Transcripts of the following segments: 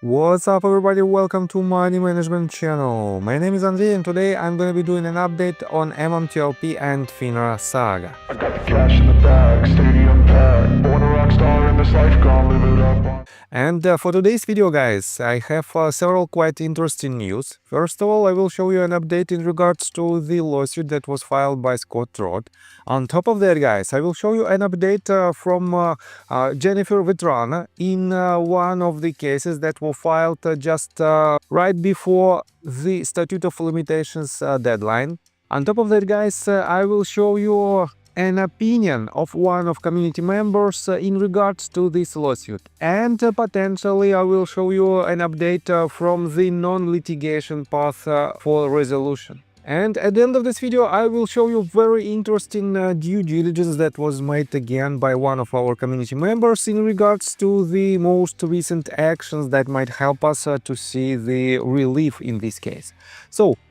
What's up everybody, welcome to Money Management channel. My name is Andrei and today I'm gonna be doing an update on MMTLP and FINRA saga. I got the cash in the bag, stadium packed. Born a rock star in this life, gonna live it up. And for today's video guys, I have several quite interesting news. First of all, I will show you an update in regards to the lawsuit that was filed by Scott Trott. On top of that guys, I will show you an update from Jennifer Vetrana in one of the cases that were filed just right before the statute of limitations deadline. On top of that guys, I will show you an opinion of one of community members in regards to this lawsuit, and potentially I will show you an update from the non-litigation path for resolution. And at the end of this video I will show you very interesting due diligence that was made again by one of our community members in regards to the most recent actions that might help us to see the relief in this case.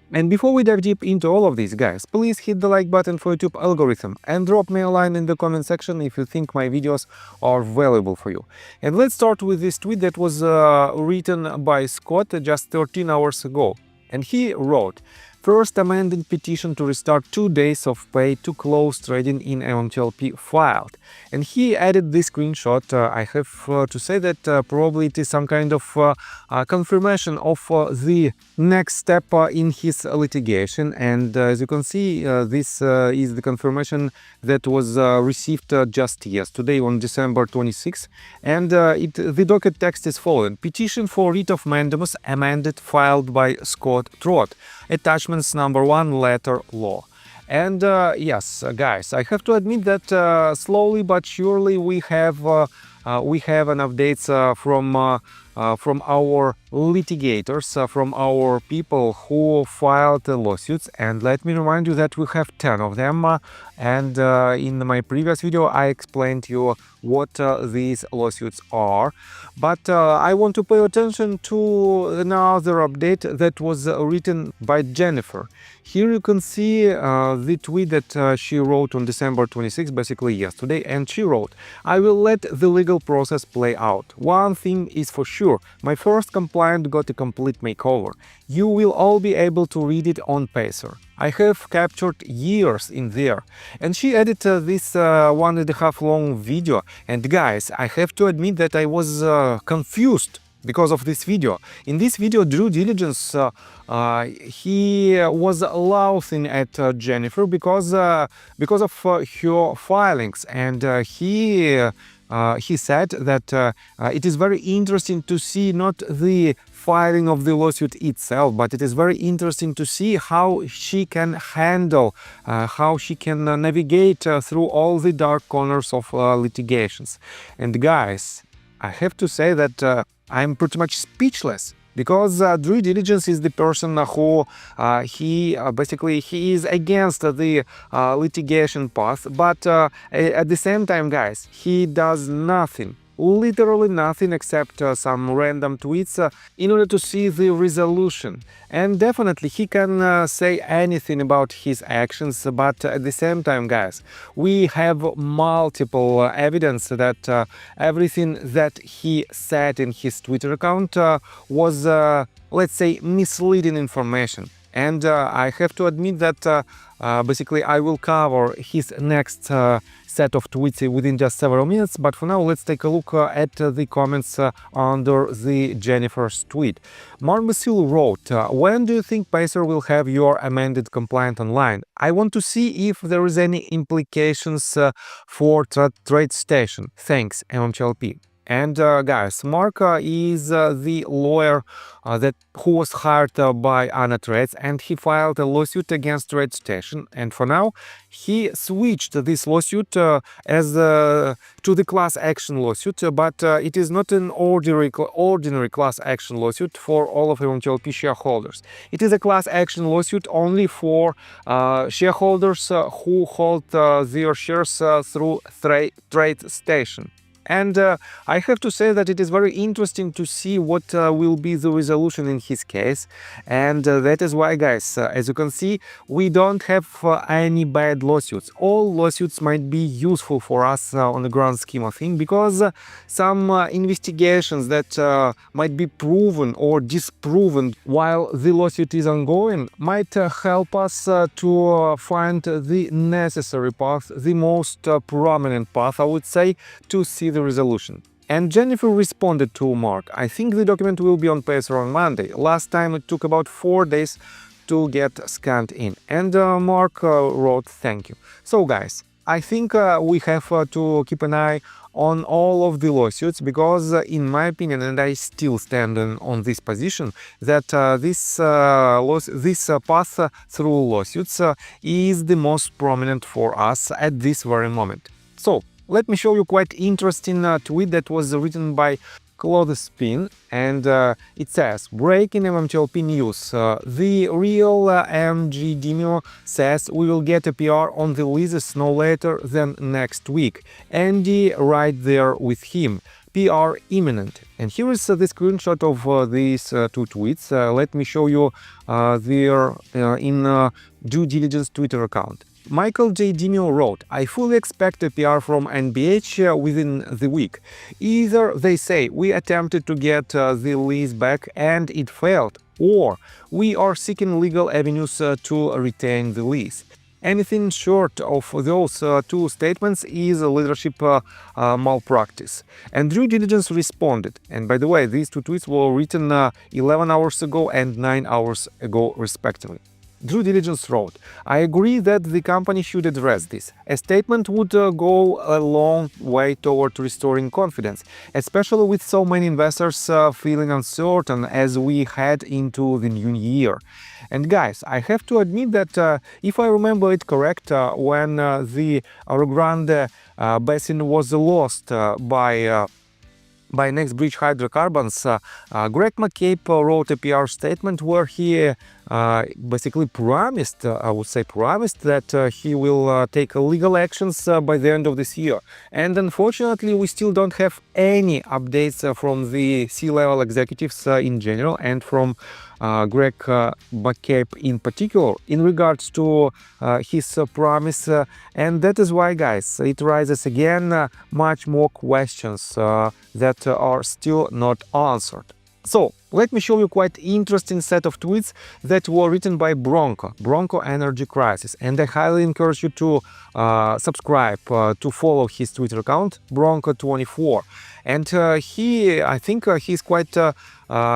And before we dive deep into all of these guys, please hit the like button for YouTube algorithm and drop me a line in the comment section if you think my videos are valuable for you. And let's start with this tweet that was written by Scott just 13 hours ago. And he wrote, "First amended petition to restart 2 days of pay to close trading in MMTLP filed." And he added this screenshot. I have to say that probably it is some kind of confirmation of the next step in his litigation. And as you can see, this is the confirmation that was received just yesterday on December 26th. And the docket text is following: "Petition for writ of Mandamus amended filed by Scott Trott. Attachments number 1, letter law." And yes, guys, I have to admit that slowly but surely we have an updates from our litigators, from our people who filed lawsuits. And let me remind you that we have 10 of them. And in my previous video I explained to you what these lawsuits are. But I want to pay attention to another update that was written by Jennifer. Here you can see the tweet that she wrote on December 26th, basically yesterday, and she wrote, "I will let the legal process play out. One thing is for sure, my first complaint got a complete makeover. You will all be able to read it on Pacer. I have captured years in there." And she added this 1.5 long video. And guys, I have to admit that I was confused because of this video. In this video, due diligence, he was laughing at Jennifer because of her filings, and he said that it is very interesting to see not the filing of the lawsuit itself, but it is very interesting to see how she can handle, how she can navigate through all the dark corners of litigations. And guys, I have to say that I'm pretty much speechless, because due diligence is the person who he is against the litigation path, but at the same time, guys, he does nothing, literally nothing, except some random tweets in order to see the resolution. And definitely he can say anything about his actions, but at the same time, guys, we have multiple evidence that everything that he said in his Twitter account was, let's say, misleading information. And I have to admit that basically I will cover his next set of tweets within just several minutes. But for now, let's take a look at the comments under the Jennifer's tweet. Mandamus wrote, "When do you think Pacer will have your amended complaint online? I want to see if there is any implications for TradeStation. Thanks, MMTLP." And guys, Mark is the lawyer who was hired by Anna Trades, and he filed a lawsuit against TradeStation. And for now, he switched this lawsuit to the class action lawsuit, but it is not an ordinary class action lawsuit for all of MMTLP shareholders. It is a class action lawsuit only for shareholders who hold their shares through TradeStation. And I have to say that it is very interesting to see what will be the resolution in his case. And that is why, guys, as you can see, we don't have any bad lawsuits. All lawsuits might be useful for us on the grand scheme of things, because some investigations that might be proven or disproven while the lawsuit is ongoing might help us to find the necessary path, the most prominent path, I would say, to see the resolution. And Jennifer responded to Mark. I think the document will be on Pacer on Monday. Last time it took about 4 days to get scanned in. And Mark wrote thank you. So guys, I think we have to keep an eye on all of the lawsuits, because in my opinion, and I still stand on this position, that this path through lawsuits is the most prominent for us at this very moment. So let me show you quite interesting tweet that was written by Clothes Spin, and it says, breaking MMTLP news, the real MG Demio says we will get a PR on the leases no later than next week. Andy right there with him. PR imminent. And here is the screenshot of these two tweets. Let me show you their in due diligence Twitter account. Michael J. Demio wrote, I fully expect a PR from NBH within the week. Either they say we attempted to get the lease back and it failed, or we are seeking legal avenues to retain the lease. Anything short of those two statements is a leadership malpractice. And due diligence responded. And by the way, these two tweets were written 11 hours ago and 9 hours ago respectively. Due diligence wrote, I agree that the company should address this. A statement would go a long way toward restoring confidence, especially with so many investors feeling uncertain as we head into the new year. And guys, I have to admit that if I remember it correct, when the Orogrande Basin was lost by NextBridge Hydrocarbons, Greg McCabe wrote a PR statement where he basically promised, I would say promised, that he will take legal actions by the end of this year. And unfortunately, we still don't have any updates from the C-level executives in general and from Greg McCabe in particular in regards to his promise. And that is why, guys, it raises again much more questions that are still not answered. So, let me show you quite interesting set of tweets that were written by Bronco Energy Crisis, and I highly encourage you to subscribe, to follow his Twitter account, Bronco24. And I think he's quite a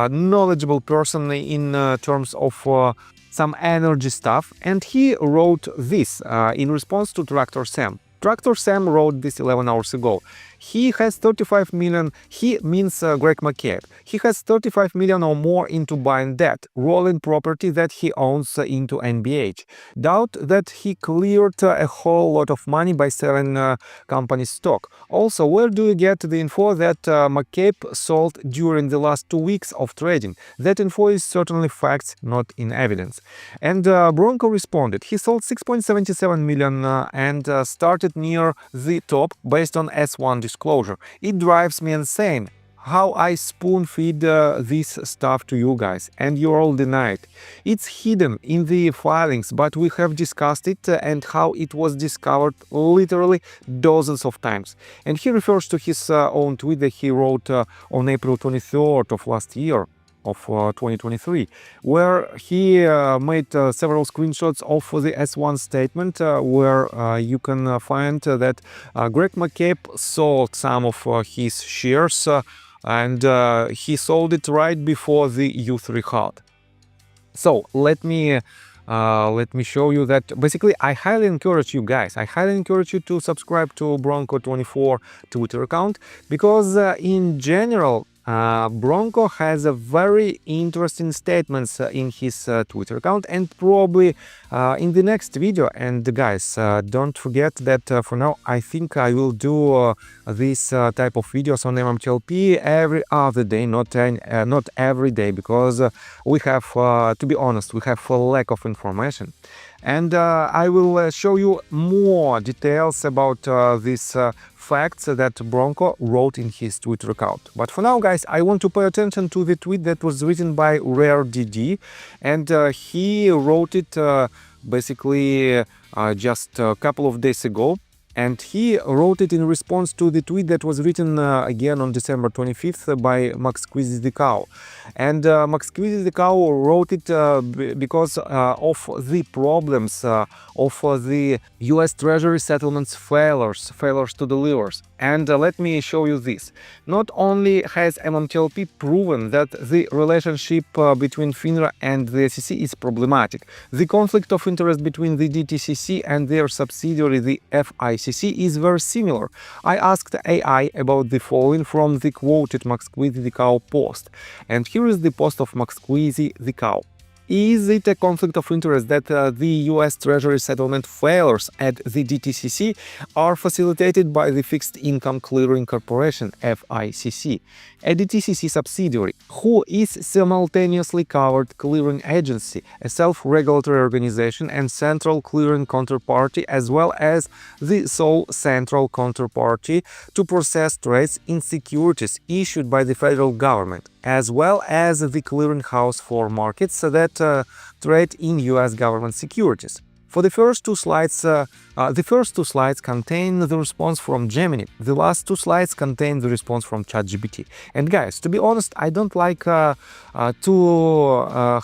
knowledgeable person in terms of some energy stuff, and he wrote this in response to Tractor Sam. Tractor Sam wrote this 11 hours ago. He has 35 million, he means Greg McCabe. He has 35 million or more into buying debt, rolling property that he owns into NBH. Doubt that he cleared a whole lot of money by selling company stock. Also, where do you get the info that McCabe sold during the last 2 weeks of trading? That info is certainly facts, not in evidence. And Bronco responded, he sold 6.77 million and started near the top based on S1 disclosure. It drives me insane how I spoon feed this stuff to you guys, and you all deny it. It's hidden in the filings, but we have discussed it and how it was discovered literally dozens of times. And he refers to his own tweet that he wrote on April 23rd of last year, of 2023, where he made several screenshots of the S1 statement where you can find that Greg McCabe sold some of his shares and he sold it right before the U3 halt. So let me show you that basically I highly encourage you guys, I highly encourage you to subscribe to Bronco24 Twitter account, because in general Bronco has a very interesting statements in his Twitter account, and probably in the next video. And guys, don't forget that for now I think I will do this type of videos on MMTLP every other day, not every day, because we have, to be honest, we have a lack of information. And I will show you more details about this facts that Bronco wrote in his Twitter account. But for now, guys, I want to pay attention to the tweet that was written by RareDD, and he wrote it basically just a couple of days ago. And he wrote it in response to the tweet that was written again on December 25th by Max Squeezy the Cow. And Max Squeezy the Cow wrote it because of the problems of the US Treasury settlements failures to deliver. And let me show you this. Not only has MMTLP proven that the relationship between FINRA and the SEC is problematic, the conflict of interest between the DTCC and their subsidiary, the FICC, is very similar. I asked AI about the following from the quoted Max Squeezy the Cow post. And here is the post of Max Squeezy the Cow. Is it a conflict of interest that the US Treasury settlement failures at the DTCC are facilitated by the Fixed Income Clearing Corporation, FICC, a DTCC subsidiary, who is simultaneously covered clearing agency, a self-regulatory organization and central clearing counterparty, as well as the sole central counterparty to process trades in securities issued by the federal government, as well as the clearinghouse for markets that trade in US government securities. For the first two slides, contain the response from Gemini. The last two slides contain the response from ChatGPT. And guys, to be honest, I don't like to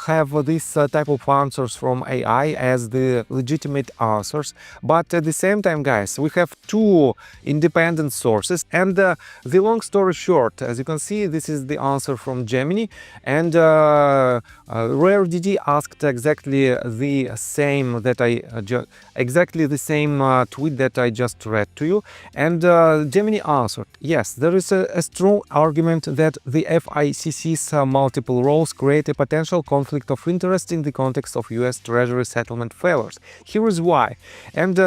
have this type of answers from AI as the legitimate answers. But at the same time, guys, we have two independent sources. And the long story short, as you can see, this is the answer from Gemini. And RareDD asked exactly the same that tweet that I just read to you, and Gemini answered, yes, there is a strong argument that the FICC's multiple roles create a potential conflict of interest in the context of US Treasury settlement failures. Here is why, and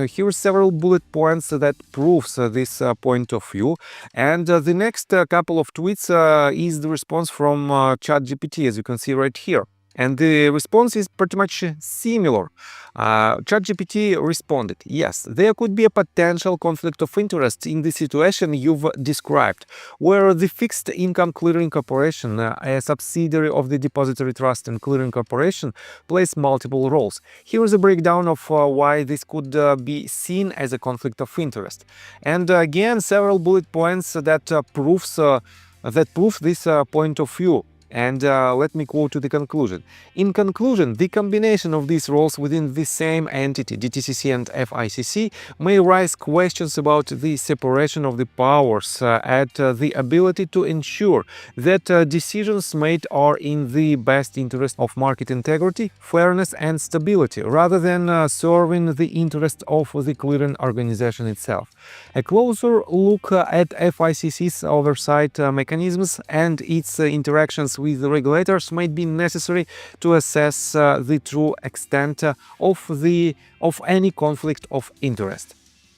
here are several bullet points that proves this point of view, and the next couple of tweets is the response from ChatGPT, as you can see right here. And the response is pretty much similar. ChatGPT responded, yes, there could be a potential conflict of interest in the situation you've described, where the Fixed Income Clearing Corporation, a subsidiary of the Depository Trust and Clearing Corporation, plays multiple roles. Here is a breakdown of why this could be seen as a conflict of interest. And again, several bullet points that prove this point of view. And let me quote to the conclusion. In conclusion, the combination of these roles within the same entity, DTCC and FICC, may raise questions about the separation of the powers and the ability to ensure that decisions made are in the best interest of market integrity, fairness and stability, rather than serving the interest of the clearing organization itself. A closer look at FICC's oversight mechanisms and its interactions with the regulators might be necessary to assess the true extent of any conflict of interest.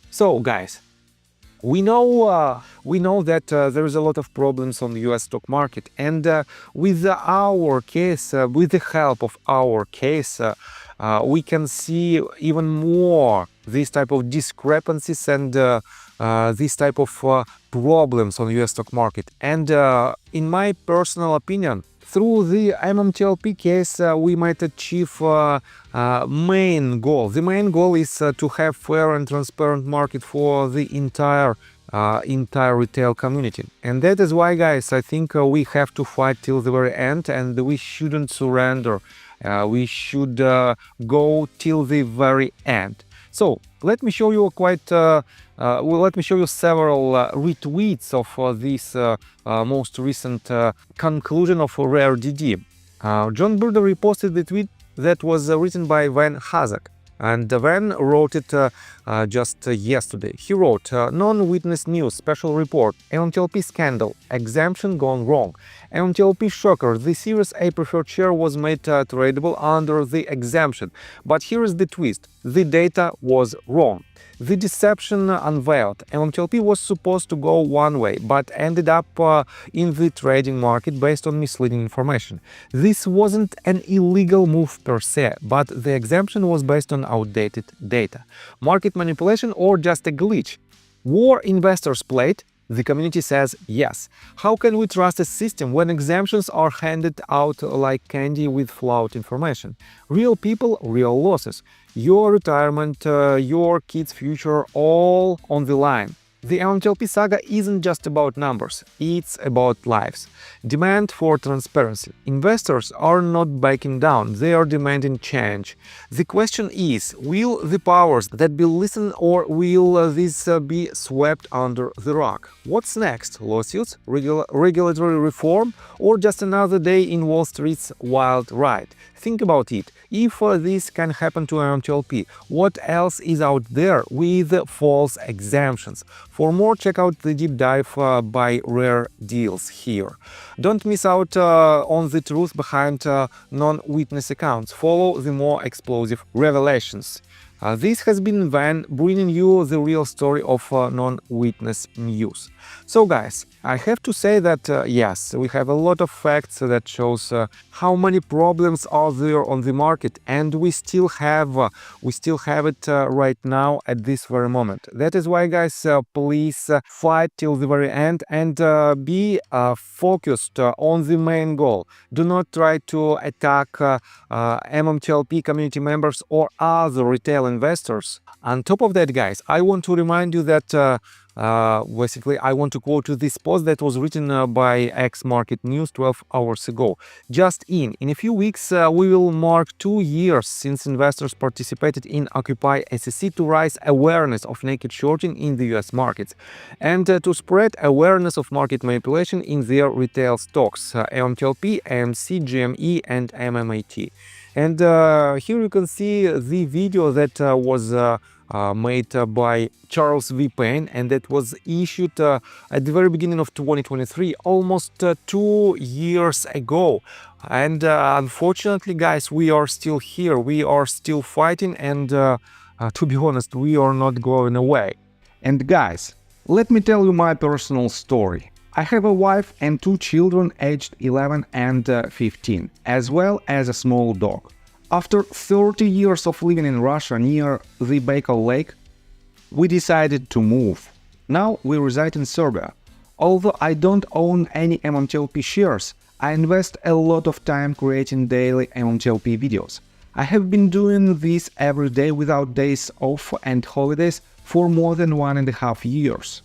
So, guys, we know that there is a lot of problems on the US stock market, and with our case, with the help of our case, we can see even more these type of discrepancies and this type of problems on the US stock market. And in my personal opinion, through the MMTLP case, we might achieve main goal. The main goal is to have fair and transparent market for the entire retail community. And that is why, guys, I think we have to fight till the very end, and we shouldn't surrender. We should go till the very end. So let me show you let me show you several retweets of this most recent conclusion of RareDD. John Burder reposted the tweet that was written by Van Hazak. And Van wrote it just yesterday. He wrote, non-witness news, special report, MMTLP scandal, exemption gone wrong. MMTLP shocker, the Series A preferred share was made tradable under the exemption. But here is the twist, the data was wrong. The deception unveiled. MMTLP was supposed to go one way, but ended up in the trading market based on misleading information. This wasn't an illegal move per se, but the exemption was based on outdated data. Market manipulation or just a glitch? Were investors played? The community says yes. How can we trust a system when exemptions are handed out like candy with flawed information? Real people, real losses. Your retirement, your kids' future, all on the line. The MMTLP saga isn't just about numbers, it's about lives. Demand for transparency. Investors are not backing down, they are demanding change. The question is, will the powers that be listened or will this be swept under the rug? What's next? Lawsuits, regulatory reform, or just another day in Wall Street's wild ride? Think about it. If this can happen to MMTLP, what else is out there with false exemptions? For more, check out the deep dive by Rare Deals here. Don't miss out on the truth behind non-witness accounts. Follow the more explosive revelations. This has been Van bringing you the real story of non-witness news. So guys, I have to say that yes, we have a lot of facts that shows how many problems are there on the market, and we still have it right now at this very moment. That is why, guys, please fight till the very end and be focused on the main goal. Do not try to attack MMTLP community members or other retail investors. On top of that, guys, I want to remind you that basically, I want to quote you this post that was written by X Market News 12 hours ago. Just in a few weeks, we will mark 2 years since investors participated in Occupy SEC to raise awareness of naked shorting in the US markets and to spread awareness of market manipulation in their retail stocks, MMTLP, AMC, GME, and MMAT. And here you can see the video that was made by Charles V. Payne, and that was issued at the very beginning of 2023, almost 2 years ago. And unfortunately, guys, we are still here, we are still fighting, and to be honest, we are not going away. And guys, let me tell you my personal story. I have a wife and 2 children aged 11 and 15, as well as a small dog. After 30 years of living in Russia near the Baikal Lake, we decided to move. Now we reside in Serbia. Although I don't own any MMTLP shares, I invest a lot of time creating daily MMTLP videos. I have been doing this every day without days off and holidays for more than 1.5 years.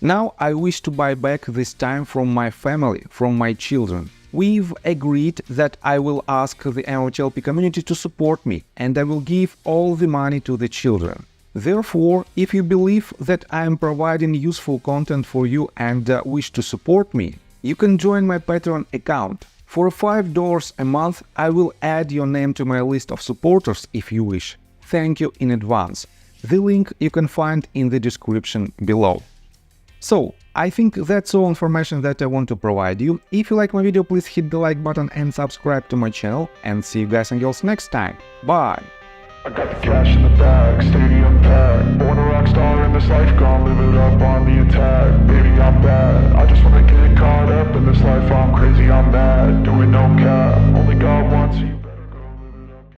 Now I wish to buy back this time from my family, from my children. We've agreed that I will ask the MMTLP community to support me, and I will give all the money to the children. Therefore, if you believe that I am providing useful content for you and wish to support me, you can join my Patreon account. For $5 a month, I will add your name to my list of supporters if you wish. Thank you in advance. The link you can find in the description below. So, I think that's all information that I want to provide you. If you like my video, please hit the like button and subscribe to my channel, and see you guys and girls next time. Bye! I got the cash in the bag, stadium packed. Born a rock star in this life, gone live it up on the attack. Baby, I'm bad, I just wanna get caught up in this life, I'm crazy, I'm mad. Doing no cap, only God wants you.